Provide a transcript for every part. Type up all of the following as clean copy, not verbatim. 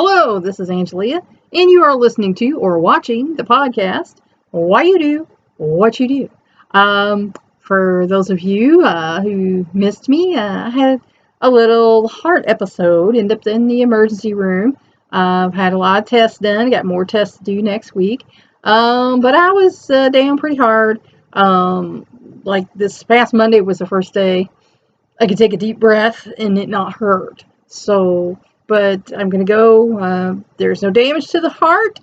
Hello, this is Angelia, and you are listening to or watching the podcast, Why You Do What You Do. For those of you who missed me, I had a little heart episode, ended up in the emergency room. I've had a lot of tests done, got more tests to do next week. But I was down pretty hard. Like this past Monday was the first day I could take a deep breath and it not hurt. But I'm going to go. There's no damage to the heart.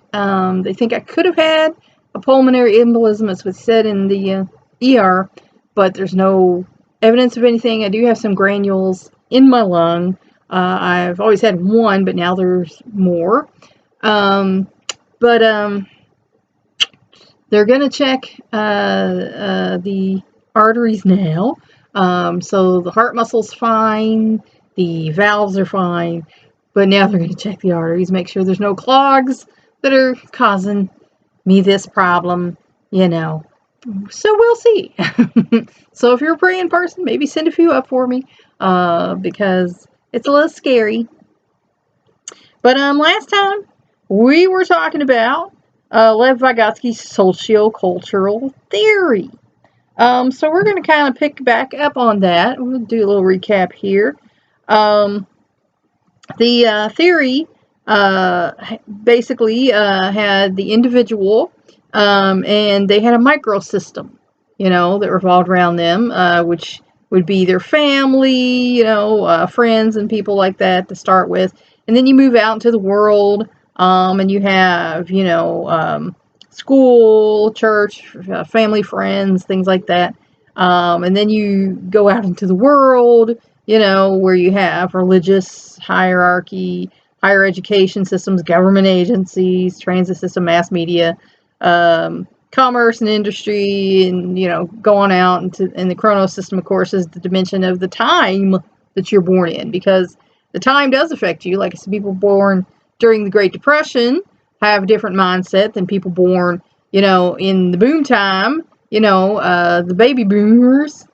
They think I could have had a pulmonary embolism, as was said in the ER, but there's no evidence of anything. I do have some granules in my lung. I've always had one, but now there's more. But they're going to check the arteries now. So the heart muscle's fine, the valves are fine, but now they're going to check the arteries, make sure there's no clogs that are causing me this problem, So we'll see. So if you're a praying person, maybe send a few up for me, because it's a little scary. But last time we were talking about Lev Vygotsky's sociocultural theory. So we're going to kind of pick back up on that. We'll do a little recap here. The theory basically had the individual, and they had a microsystem, that revolved around them, which would be their family, friends and people like that to start with. And then you move out into the world, and you have, school, church, family, friends, things like that. And then you go out into the world, where you have religious hierarchy, higher education systems, government agencies, transit system, mass media, commerce and industry, and, go on out into, and the chronos system, of course, is the dimension of the time that you're born in, because the time does affect you. Like I said, people born during the Great Depression have a different mindset than people born, in the boom time, the baby boomers.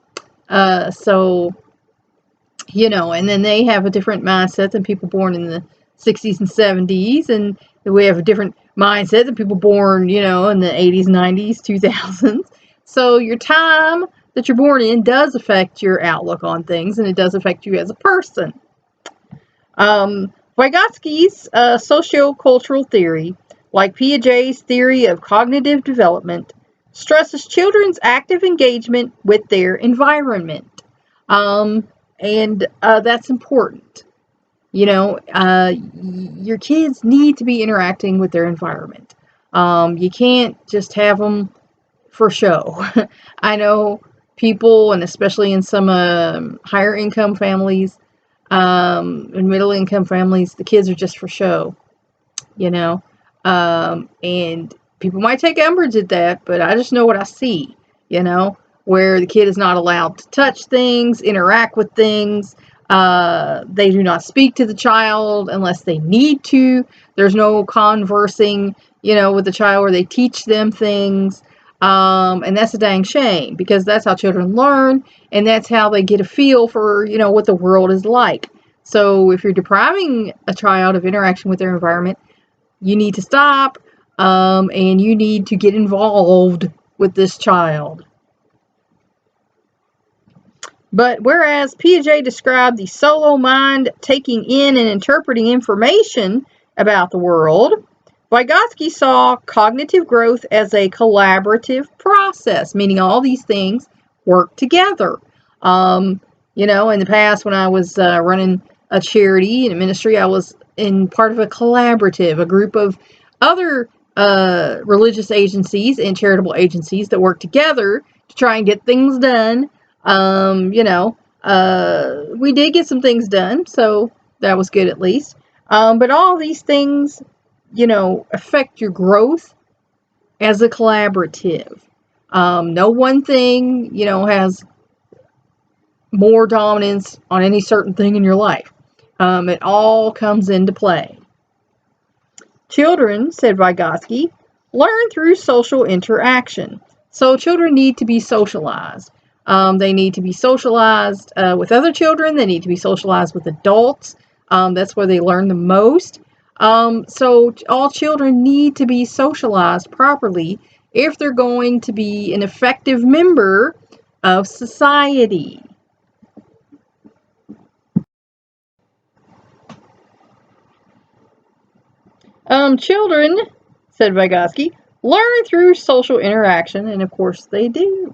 And then they have a different mindset than people born in the 60s and 70s. And we have a different mindset than people born, in the 80s, 90s, 2000s. So your time that you're born in does affect your outlook on things, and it does affect you as a person. Vygotsky's sociocultural theory, like Piaget's theory of cognitive development, stresses children's active engagement with their environment. And that's important. Your kids need to be interacting with their environment. You can't just have them for show. I know people, and especially in some higher income families, and middle income families, the kids are just for show, and people might take umbrage at that, but I just know what I see, where the kid is not allowed to touch things, interact with things. They do not speak to the child unless they need to. There's no conversing, with the child where they teach them things. And that's a dang shame, because that's how children learn, and that's how they get a feel for, what the world is like. So if you're depriving a child of interaction with their environment, you need to stop, and you need to get involved with this child. But whereas Piaget described the solo mind taking in and interpreting information about the world, Vygotsky saw cognitive growth as a collaborative process, meaning all these things work together. In the past, when I was running a charity and a ministry, I was in part of a collaborative, a group of other religious agencies and charitable agencies that work together to try and get things done. We did get some things done, so that was good at least. But all these things, affect your growth as a collaborative. No one thing, has more dominance on any certain thing in your life. It all comes into play. Children, said Vygotsky, learn through social interaction. So children need to be socialized. They need to be socialized with other children. They need to be socialized with adults. That's where they learn the most. So all children need to be socialized properly if they're going to be an effective member of society. Children, said Vygotsky, learn through social interaction, and of course they do.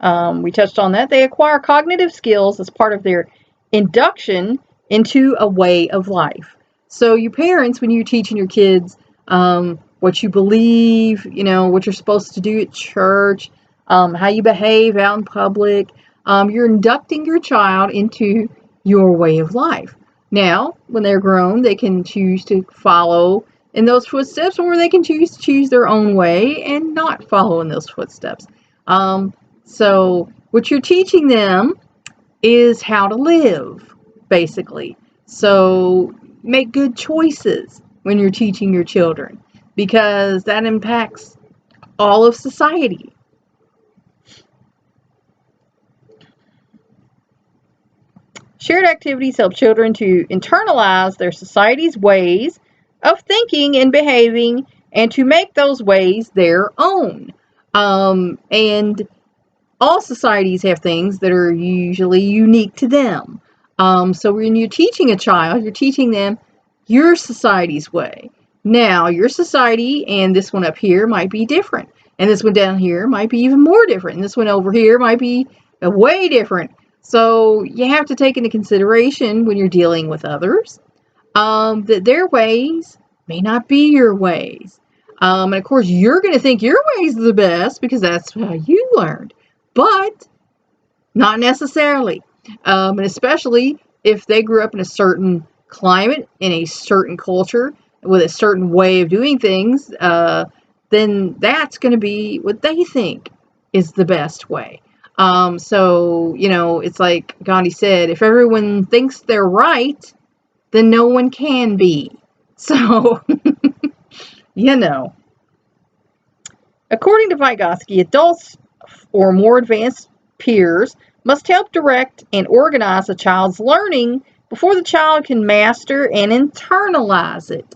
We touched on that. They acquire cognitive skills as part of their induction into a way of life. So, you parents, when you're teaching your kids what you believe, what you're supposed to do at church, how you behave out in public, you're inducting your child into your way of life. Now, when they're grown, they can choose to follow in those footsteps, or they can choose their own way and not follow in those footsteps. So what you're teaching them is how to live, basically. So make good choices when you're teaching your children, because that impacts all of society. Shared activities help children to internalize their society's ways of thinking and behaving, and to make those ways their own. And all societies have things that are usually unique to them. So when you're teaching a child, you're teaching them your society's way. Now, your society and this one up here might be different. And this one down here might be even more different. And this one over here might be way different. So you have to take into consideration when you're dealing with others that their ways may not be your ways. And of course, you're going to think your ways are the best because that's how you learned. But not necessarily. And especially if they grew up in a certain climate, in a certain culture, with a certain way of doing things, then that's going to be what they think is the best way. So, it's like Gandhi said, if everyone thinks they're right, then no one can be. So, According to Vygotsky, adults or more advanced peers must help direct and organize a child's learning before the child can master and internalize it,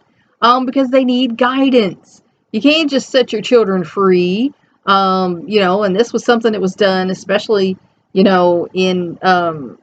because they need guidance. You can't just set your children free, and this was something that was done especially, in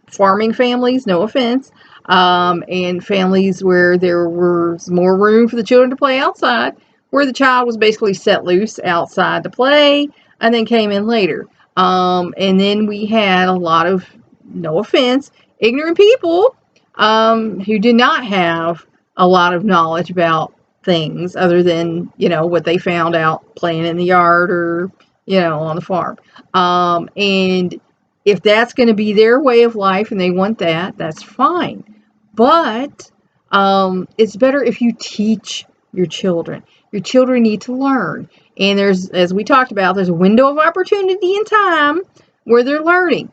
farming families, no offense, and families where there was more room for the children to play outside, where the child was basically set loose outside to play and then came in later. And then we had a lot of, no offense, ignorant people who did not have a lot of knowledge about things other than, what they found out playing in the yard or, on the farm. And if that's going to be their way of life and they want that, that's fine. But it's better if you teach your children. Your children need to learn. And there's, as we talked about, there's a window of opportunity in time where they're learning.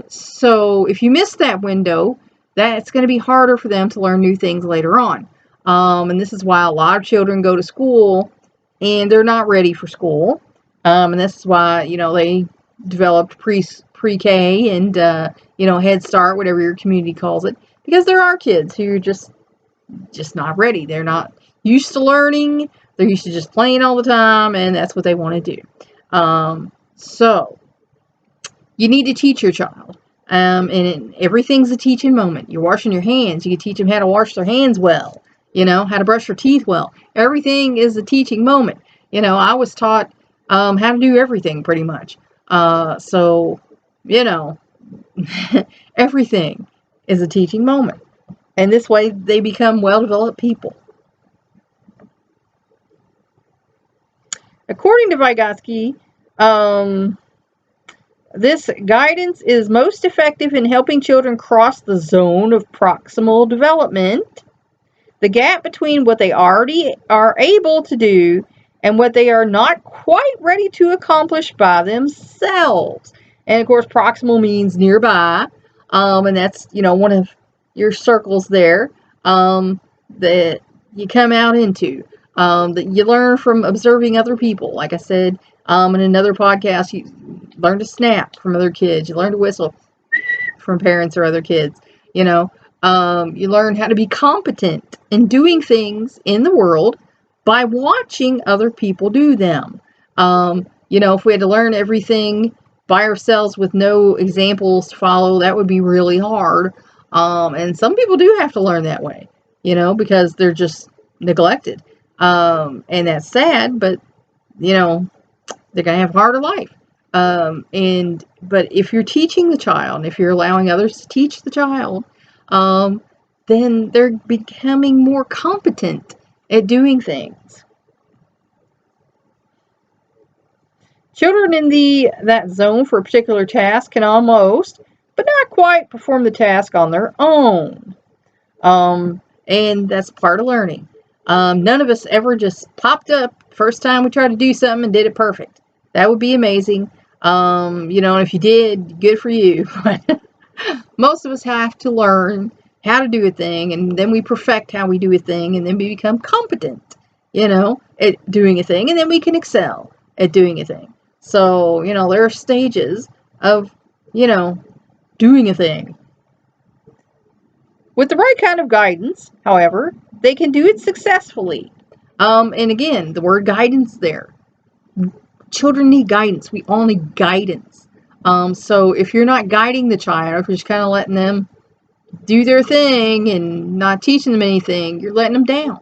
So if you miss that window, that's going to be harder for them to learn new things later on. And this is why a lot of children go to school and they're not ready for school. And this is why, they developed pre-K and, Head Start, whatever your community calls it, because there are kids who are just not ready. They're not used to learning. They're used to just playing all the time, and that's what they want to do. So you need to teach your child. And everything's a teaching moment. You're washing your hands. You can teach them how to wash their hands well, how to brush their teeth well. Everything is a teaching moment. I was taught how to do everything pretty much. So, everything is a teaching moment. And this way they become well-developed people. According to Vygotsky, this guidance is most effective in helping children cross the zone of proximal development, the gap between what they already are able to do and what they are not quite ready to accomplish by themselves. And of course, proximal means nearby, and that's, one of your circles there that you come out into, that you learn from observing other people. Like I said in another podcast, you learn to snap from other kids. You learn to whistle from parents or other kids. You learn how to be competent in doing things in the world by watching other people do them. If we had to learn everything by ourselves with no examples to follow, that would be really hard. And some people do have to learn that way, because they're just neglected. And that's sad, but, they're going to have a harder life. But if you're teaching the child, if you're allowing others to teach the child, then they're becoming more competent at doing things. Children in that zone for a particular task can almost, but not quite, perform the task on their own. And that's part of learning. None of us ever just popped up first time we tried to do something and did it perfect. That would be amazing. And if you did, good for you. But most of us have to learn how to do a thing, and then we perfect how we do a thing, and then we become competent, at doing a thing, and then we can excel at doing a thing. So, there are stages of, doing a thing. With the right kind of guidance, however, they can do it successfully. And again, the word guidance there. Children need guidance. We all need guidance. So if you're not guiding the child, if you're just kind of letting them do their thing and not teaching them anything, you're letting them down,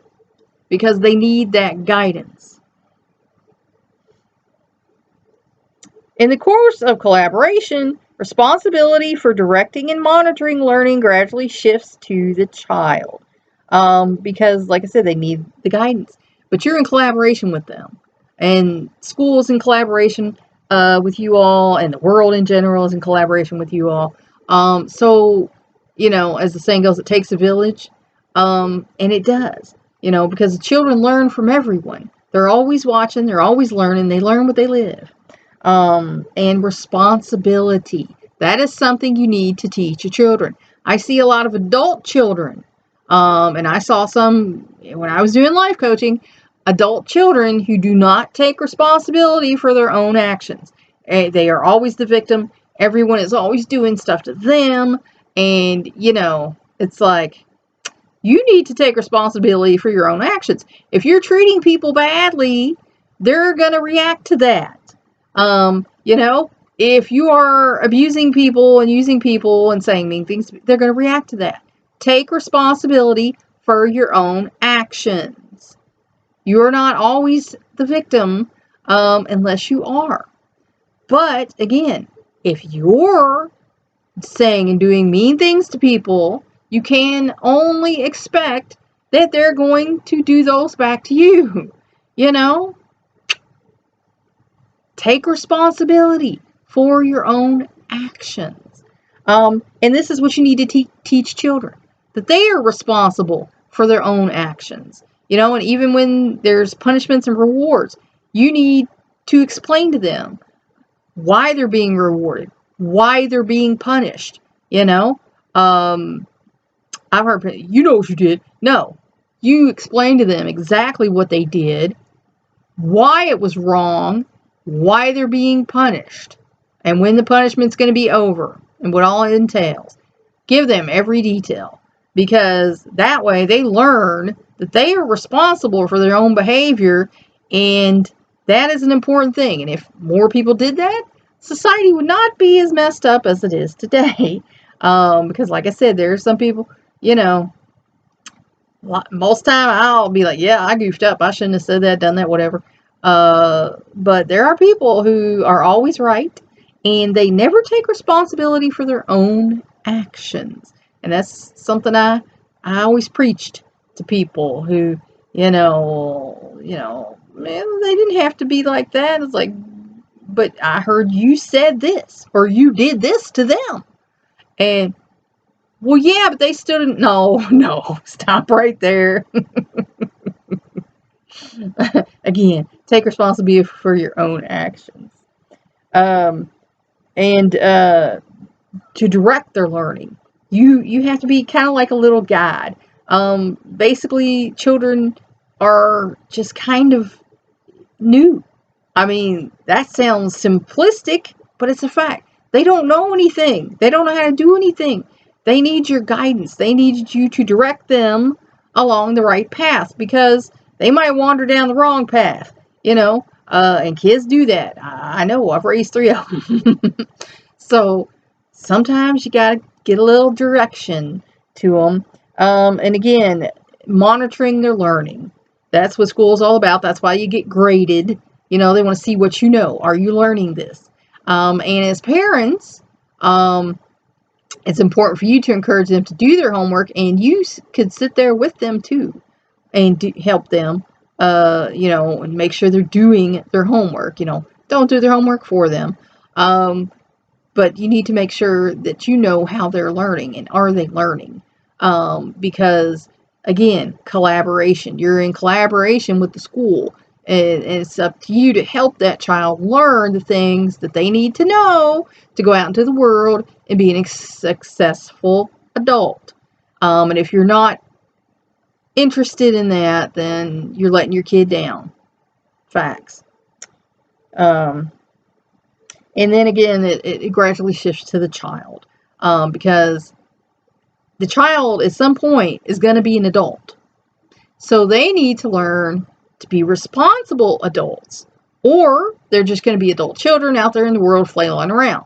because they need that guidance. In the course of collaboration, responsibility for directing and monitoring learning gradually shifts to the child. Because, like I said, they need the guidance. But you're in collaboration with them. And school is in collaboration with you all, and the world in general is in collaboration with you all. So, as the saying goes, it takes a village. And it does, because the children learn from everyone. They're always watching, they're always learning, they learn what they live. And responsibility. That is something you need to teach your children. I see a lot of adult children, and I saw some when I was doing life coaching, adult children who do not take responsibility for their own actions. They are always the victim. Everyone is always doing stuff to them. And, it's like, you need to take responsibility for your own actions. If you're treating people badly, they're going to react to that. If you are abusing people and using people and saying mean things, they're going to react to that. Take responsibility for your own actions. You're not always the victim, unless you are. But again, if you're saying and doing mean things to people, you can only expect that they're going to do those back to you. Take responsibility for your own actions. And this is what you need to teach children, that they are responsible for their own actions. And even when there's punishments and rewards, you need to explain to them why they're being rewarded, why they're being punished. I've heard, what you did. No, you explain to them exactly what they did, why it was wrong, why they're being punished, and when the punishment's going to be over, and what all it entails. Give them every detail, because that way they learn that they are responsible for their own behavior, and that is an important thing. And if more people did that, society would not be as messed up as it is today. Because like I said, there are some people, most time I'll be like, yeah, I goofed up. I shouldn't have said that, done that, whatever. But there are people who are always right, and they never take responsibility for their own actions. And that's something I always preached to people who, man, they didn't have to be like that. It's like, but I heard you said this, or you did this to them. And, well, yeah, but they still didn't. No, stop right there. Again, take responsibility for your own actions. And to direct their learning, you have to be kind of like a little guide. Basically, children are just kind of new. I mean, that sounds simplistic, but it's a fact. They don't know anything. They don't know how to do anything. They need your guidance. They need you to direct them along the right path, because they might wander down the wrong path, and kids do that. I know, I've raised 3 of them. So sometimes you got to get a little direction to them. And again, monitoring their learning. That's what school's all about. That's why you get graded. They want to see what you know. Are you learning this? And as parents, it's important for you to encourage them to do their homework, and you could sit there with them too and help them, and make sure they're doing their homework. Don't do their homework for them. But you need to make sure that you know how they're learning, and are they learning? Because, again, collaboration. You're in collaboration with the school, and it's up to you to help that child learn the things that they need to know to go out into the world and be a successful adult. And if you're not interested in that, then you're letting your kid down. Facts. And then again, it gradually shifts to the child, because the child at some point is going to be an adult. So they need to learn to be responsible adults, or they're just going to be adult children out there in the world flailing around.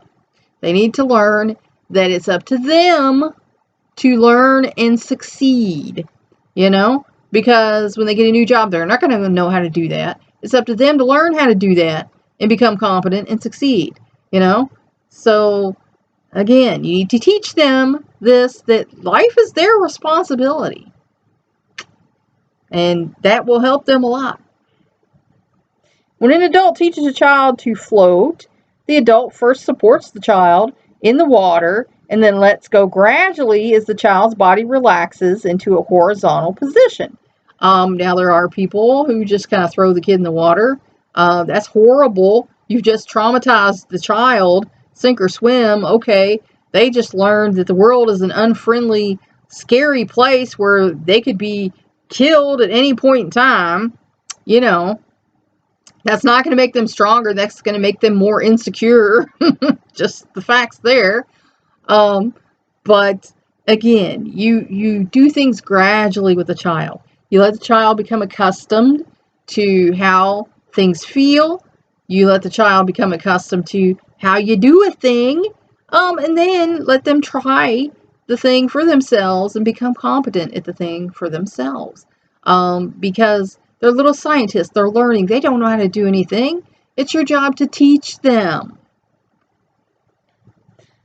They need to learn that it's up to them to learn and succeed, because when they get a new job, they're not going to know how to do that. It's up to them to learn how to do that and become competent and succeed, So, again, you need to teach them that life is their responsibility. And that will help them a lot. When an adult teaches a child to float, the adult first supports the child in the water and then lets go gradually as the child's body relaxes into a horizontal position. Now, there are people who just kind of throw the kid in the water. That's horrible. You've just traumatized the child. Sink or swim. Okay, they just learned that the world is an unfriendly, scary place where they could be killed at any point in time. That's not going to make them stronger. That's going to make them more insecure. Just the facts there. But again, you do things gradually with the child. You let the child become accustomed to how things feel. You let the child become accustomed to how you do a thing. And then let them try the thing for themselves and become competent at the thing for themselves. Because they're little scientists. They're learning. They don't know how to do anything. It's your job to teach them.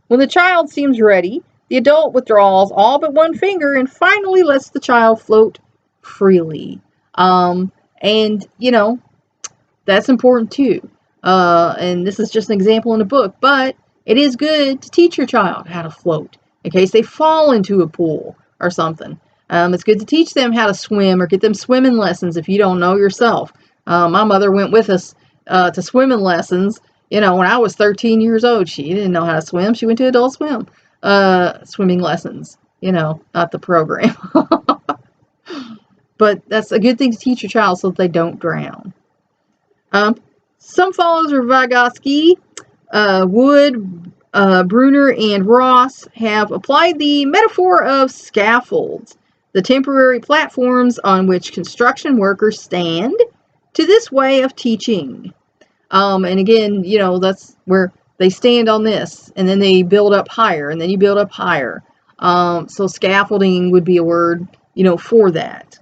When the child seems ready, the adult withdraws all but one finger and finally lets the child float freely. And, that's important too. And this is just an example in a book, but it is good to teach your child how to float in case they fall into a pool or something. It's good to teach them how to swim or get them swimming lessons if you don't know yourself. My mother went with us to swimming lessons. When I was 13 years old, she didn't know how to swim. She went to Adult Swim swimming lessons, not the program. But that's a good thing to teach your child so that they don't drown. Some followers of Vygotsky, Wood, Bruner, and Ross have applied the metaphor of scaffolds, the temporary platforms on which construction workers stand, to this way of teaching. And again, that's where they stand on this, and then they build up higher, and then you build up higher. So scaffolding would be a word, for that.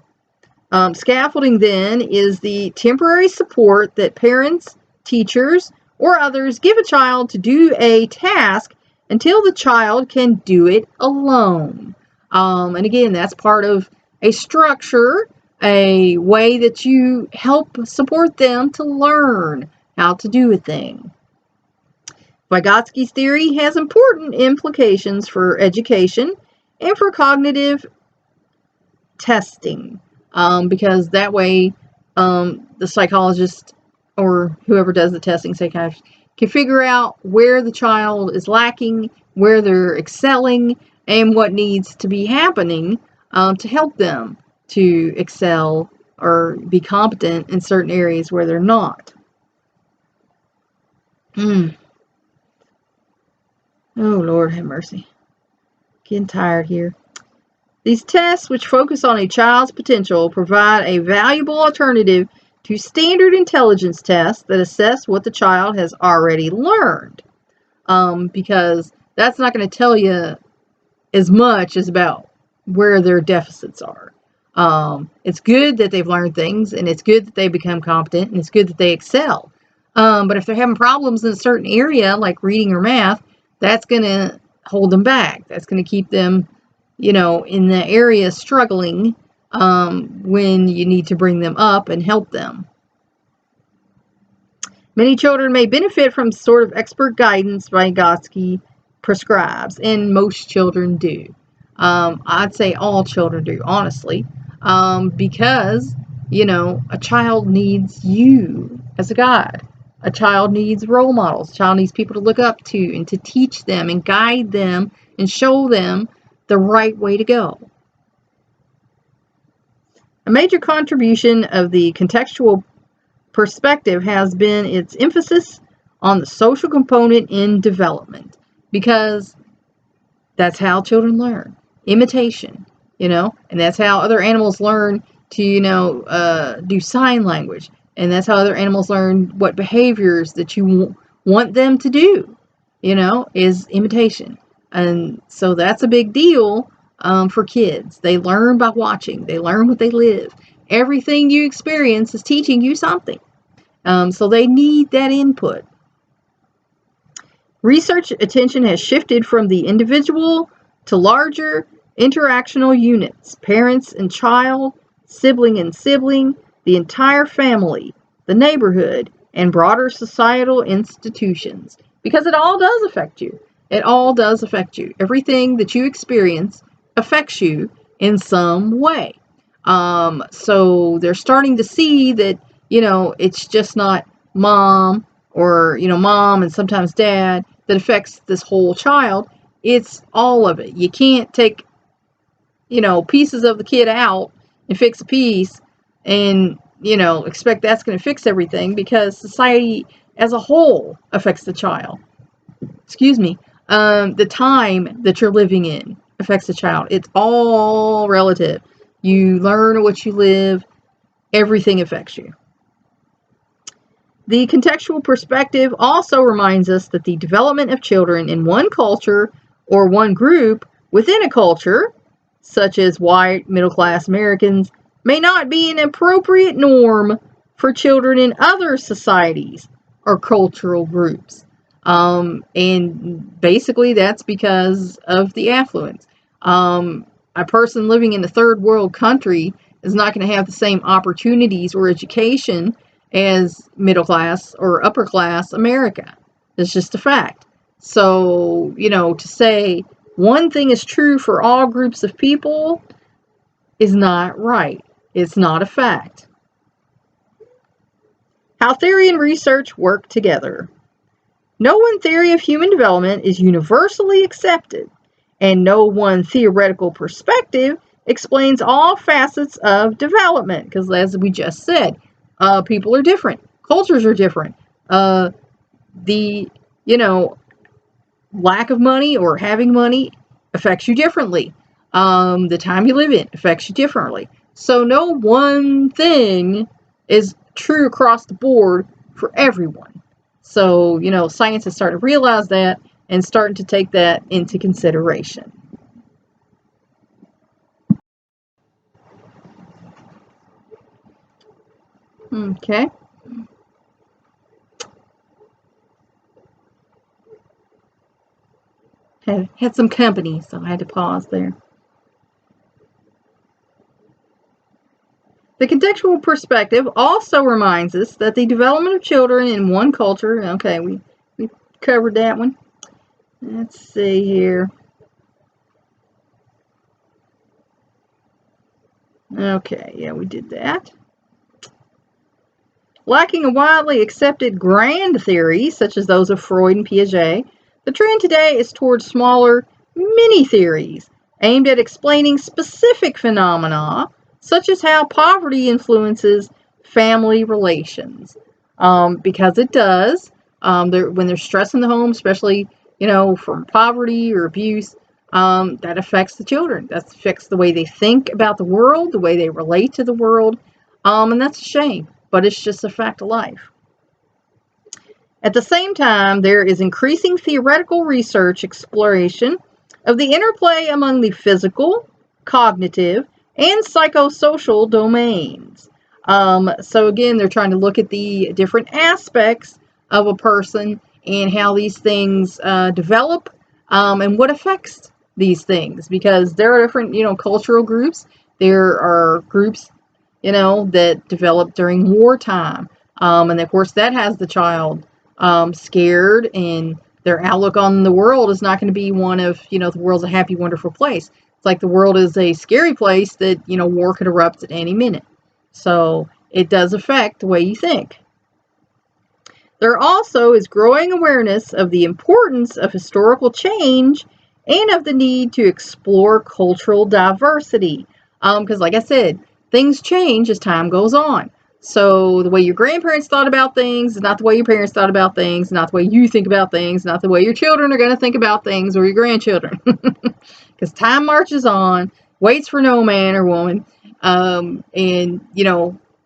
Scaffolding then is the temporary support that parents, teachers, or others give a child to do a task until the child can do it alone. And again, that's part of a structure, a way that you help support them to learn how to do a thing. Vygotsky's theory has important implications for education and for cognitive testing. Because that way the psychologist or whoever does the testing psychiatrist can figure out where the child is lacking, where they're excelling, and what needs to be happening to help them to excel or be competent in certain areas where they're not. Oh, Lord have mercy. Getting tired here. These tests, which focus on a child's potential, provide a valuable alternative to standard intelligence tests that assess what the child has already learned. Because that's not going to tell you as much as about where their deficits are. It's good that they've learned things, and it's good that they become competent, and it's good that they excel. But if they're having problems in a certain area, like reading or math, that's going to hold them back. That's going to keep them, in the area struggling when you need to bring them up and help them. Many children may benefit from sort of expert guidance Vygotsky prescribes, and most children do. I'd say all children do, honestly, because, a child needs you as a guide. A child needs role models. A child needs people to look up to and to teach them and guide them and show them the right way to go. A major contribution of the contextual perspective has been its emphasis on the social component in development, because that's how children learn. Imitation, and that's how other animals learn to, do sign language, and that's how other animals learn what behaviors that you want them to do, is imitation. And so that's a big deal for kids. They learn by watching. They learn what they live. Everything you experience is teaching you something. So they need that input. Research attention has shifted from the individual to larger interactional units, parents and child, sibling and sibling, the entire family, the neighborhood, and broader societal institutions. Because it all does affect you. It all does affect you. Everything that you experience affects you in some way. So they're starting to see that, it's just not mom or, mom and sometimes dad that affects this whole child. It's all of it. You can't take, pieces of the kid out and fix a piece and, expect that's going to fix everything, because society as a whole affects the child. Excuse me. The time that you're living in affects the child. It's all relative. You learn what you live. Everything affects you. The contextual perspective also reminds us that the development of children in one culture or one group within a culture, such as white middle-class Americans, may not be an appropriate norm for children in other societies or cultural groups. And basically that's because of the affluence. A person living in a third world country is not going to have the same opportunities or education as middle class or upper class America. It's just a fact. So, to say one thing is true for all groups of people is not right. It's not a fact. How theory and research work together. No one theory of human development is universally accepted, and no one theoretical perspective explains all facets of development, because as we just said, people are different. Cultures are different. The, lack of money or having money affects you differently. The time you live in affects you differently. So no one thing is true across the board for everyone. So, science is starting to realize that and starting to take that into consideration. Okay. Had some company, so I had to pause there. The contextual perspective also reminds us that the development of children in one culture, okay, we covered that one. Let's see here. Okay, yeah, we did that. Lacking a widely accepted grand theory, such as those of Freud and Piaget, the trend today is towards smaller mini-theories aimed at explaining specific phenomena, such as how poverty influences family relations. Because it does. When there's stress in the home, especially, from poverty or abuse, that affects the children. That affects the way they think about the world, the way they relate to the world, and that's a shame, but it's just a fact of life. At the same time, there is increasing theoretical research exploration of the interplay among the physical, cognitive, and psychosocial domains. So again, they're trying to look at the different aspects of a person and how these things develop, and what affects these things, because there are different, cultural groups. There are groups, that develop during wartime, and of course that has the child scared, and their outlook on the world is not going to be one of, the world's a happy, wonderful place. It's like the world is a scary place that, war could erupt at any minute. So it does affect the way you think. There also is growing awareness of the importance of historical change and of the need to explore cultural diversity. Because like I said, things change as time goes on. So the way your grandparents thought about things is not the way your parents thought about things, not the way you think about things, not the way your children are going to think about things, or your grandchildren. Because time marches on, waits for no man or woman, and,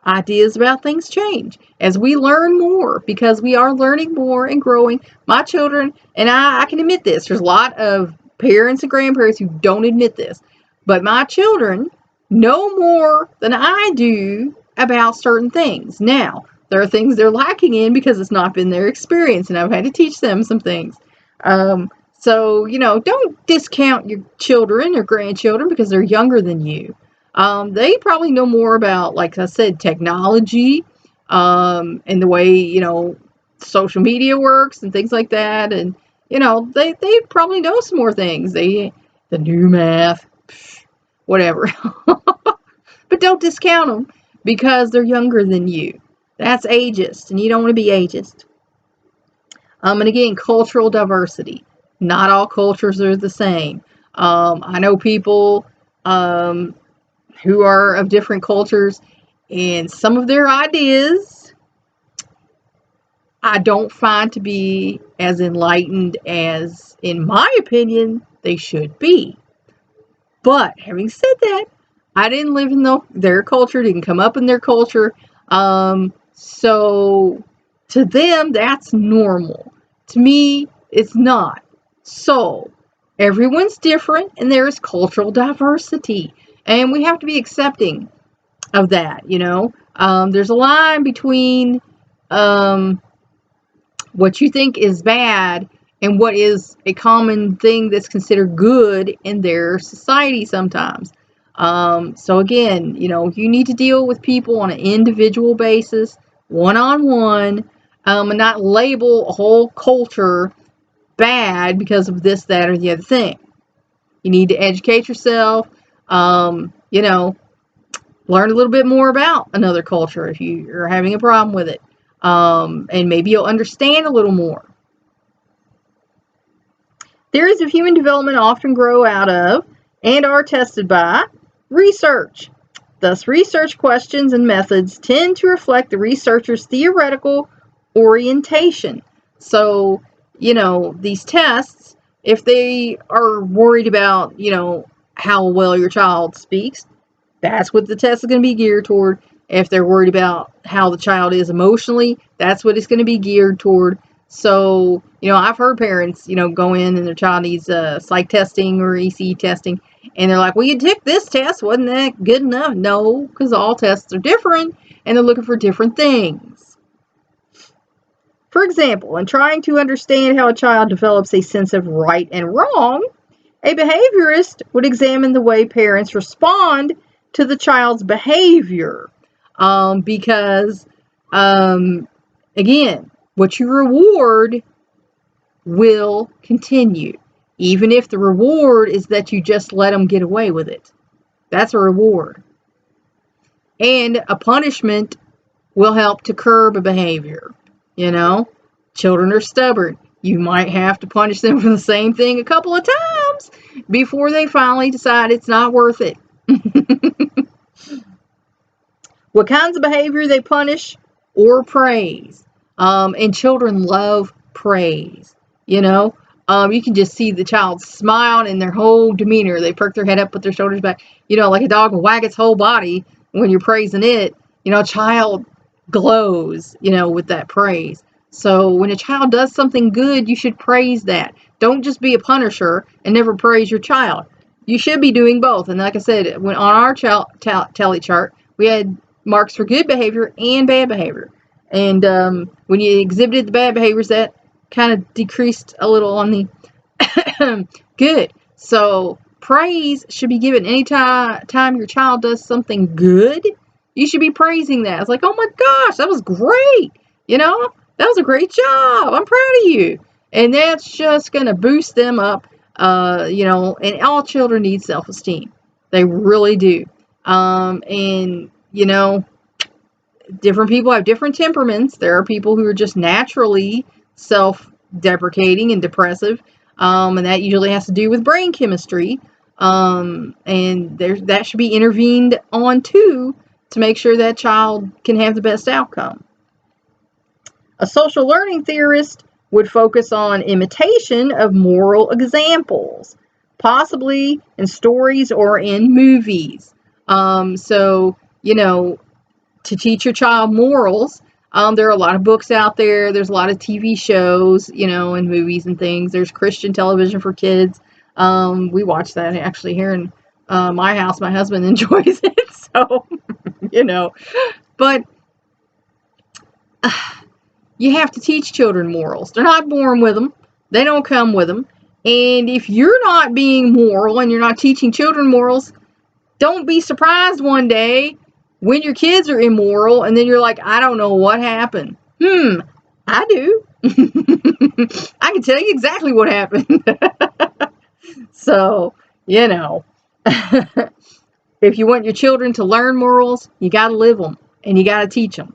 ideas about things change as we learn more, because we are learning more and growing. My children, and I can admit this, there's a lot of parents and grandparents who don't admit this, but my children know more than I do about certain things. Now, there are things they're lacking in because it's not been their experience, and I've had to teach them some things. So, don't discount your children or grandchildren because they're younger than you. They probably know more about, like I said, technology, and the way, social media works and things like that. And, they probably know some more things. The new math, whatever. But don't discount them because they're younger than you. That's ageist, and you don't want to be ageist. And again, cultural diversity. Not all cultures are the same. I know people who are of different cultures, and some of their ideas I don't find to be as enlightened as, in my opinion, they should be. But having said that, I didn't live in their culture, didn't come up in their culture. So to them, that's normal. To me, it's not. So everyone's different, and there is cultural diversity. And we have to be accepting of that, There's a line between what you think is bad and what is a common thing that's considered good in their society sometimes. So again, you need to deal with people on an individual basis, one-on-one, and not label a whole culture bad because of this, that, or the other thing. You need to educate yourself, learn a little bit more about another culture if you're having a problem with it. And maybe you'll understand a little more. Theories of human development often grow out of and are tested by research. Thus, research questions and methods tend to reflect the researcher's theoretical orientation. So, these tests, if they are worried about, how well your child speaks, that's what the test is going to be geared toward. If they're worried about how the child is emotionally, that's what it's going to be geared toward. So, I've heard parents, go in and their child needs psych testing or EC testing, and they're like, well, you took this test, wasn't that good enough? No, because all tests are different, and they're looking for different things. For example, in trying to understand how a child develops a sense of right and wrong, a behaviorist would examine the way parents respond to the child's behavior. Because, again, what you reward will continue. Even if the reward is that you just let them get away with it. That's a reward. And a punishment will help to curb a behavior. Children are stubborn. You might have to punish them for the same thing a couple of times before they finally decide it's not worth it. What kinds of behavior they punish or praise. And children love praise. you can just see the child smile in their whole demeanor. They perk their head up, put their shoulders back. Like a dog will wag its whole body when you're praising it. A child glows, with that praise. So when a child does something good, you should praise that. Don't just be a punisher and never praise your child. You should be doing both. And like I said, when on our tally chart, we had marks for good behavior and bad behavior. And when you exhibited the bad behaviors, that kind of decreased a little on the good. So praise should be given anytime your child does something good. You should be praising that. It's like, oh my gosh, that was great. That was a great job. I'm proud of you. And that's just going to boost them up. And all children need self-esteem. They really do. And different people have different temperaments. There are people who are just naturally self-deprecating and depressive. And that usually has to do with brain chemistry. And that should be intervened on too, to make sure that child can have the best outcome. A social learning theorist would focus on imitation of moral examples, possibly in stories or in movies. To teach your child morals, there are a lot of books out there. There's a lot of TV shows, and movies and things. There's Christian television for kids. We watch that actually here in my house. My husband enjoys it. So, but you have to teach children morals. They're not born with them. They don't come with them. And if you're not being moral and you're not teaching children morals, don't be surprised one day when your kids are immoral and then you're like, I don't know what happened. I do. I can tell you exactly what happened. So, if you want your children to learn morals, you got to live them and you got to teach them.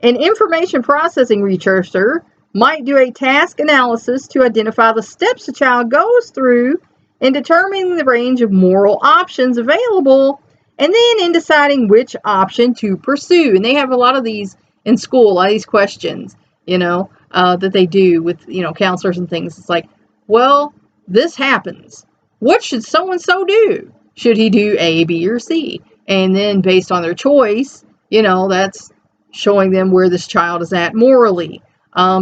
An information processing researcher might do a task analysis to identify the steps a child goes through in determining the range of moral options available, and then in deciding which option to pursue. And they have a lot of these in school, a lot of these questions, that they do with, counselors and things. It's like, well, this happens. What should so-and-so do? Should he do A, B, or C? And then based on their choice, that's showing them where this child is at morally.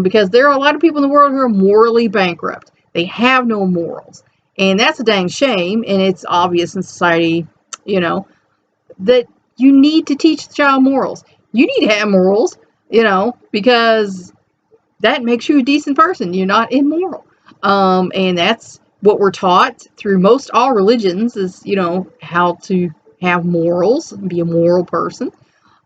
Because there are a lot of people in the world who are morally bankrupt. They have no morals. And that's a dang shame. And it's obvious in society, that you need to teach the child morals. You need to have morals, because that makes you a decent person. You're not immoral. And that's what we're taught through most all religions is, how to have morals and be a moral person.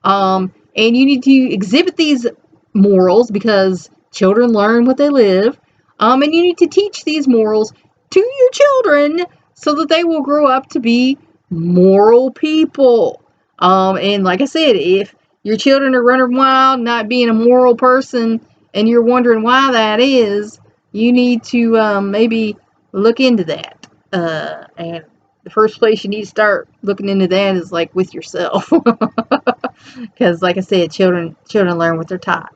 And you need to exhibit these morals because children learn what they live. And you need to teach these morals to your children so that they will grow up to be moral people. And like I said, if your children are running wild, not being a moral person, and you're wondering why that is, you need to maybe look into that. And the first place you need to start looking into that is like with yourself. Because like I said, children learn what they're taught.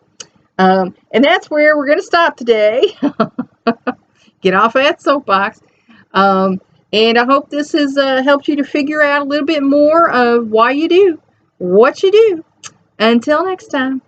And that's where we're going to stop today. Get off that soapbox. And I hope this has helped you to figure out a little bit more of why you do what you do. Until next time.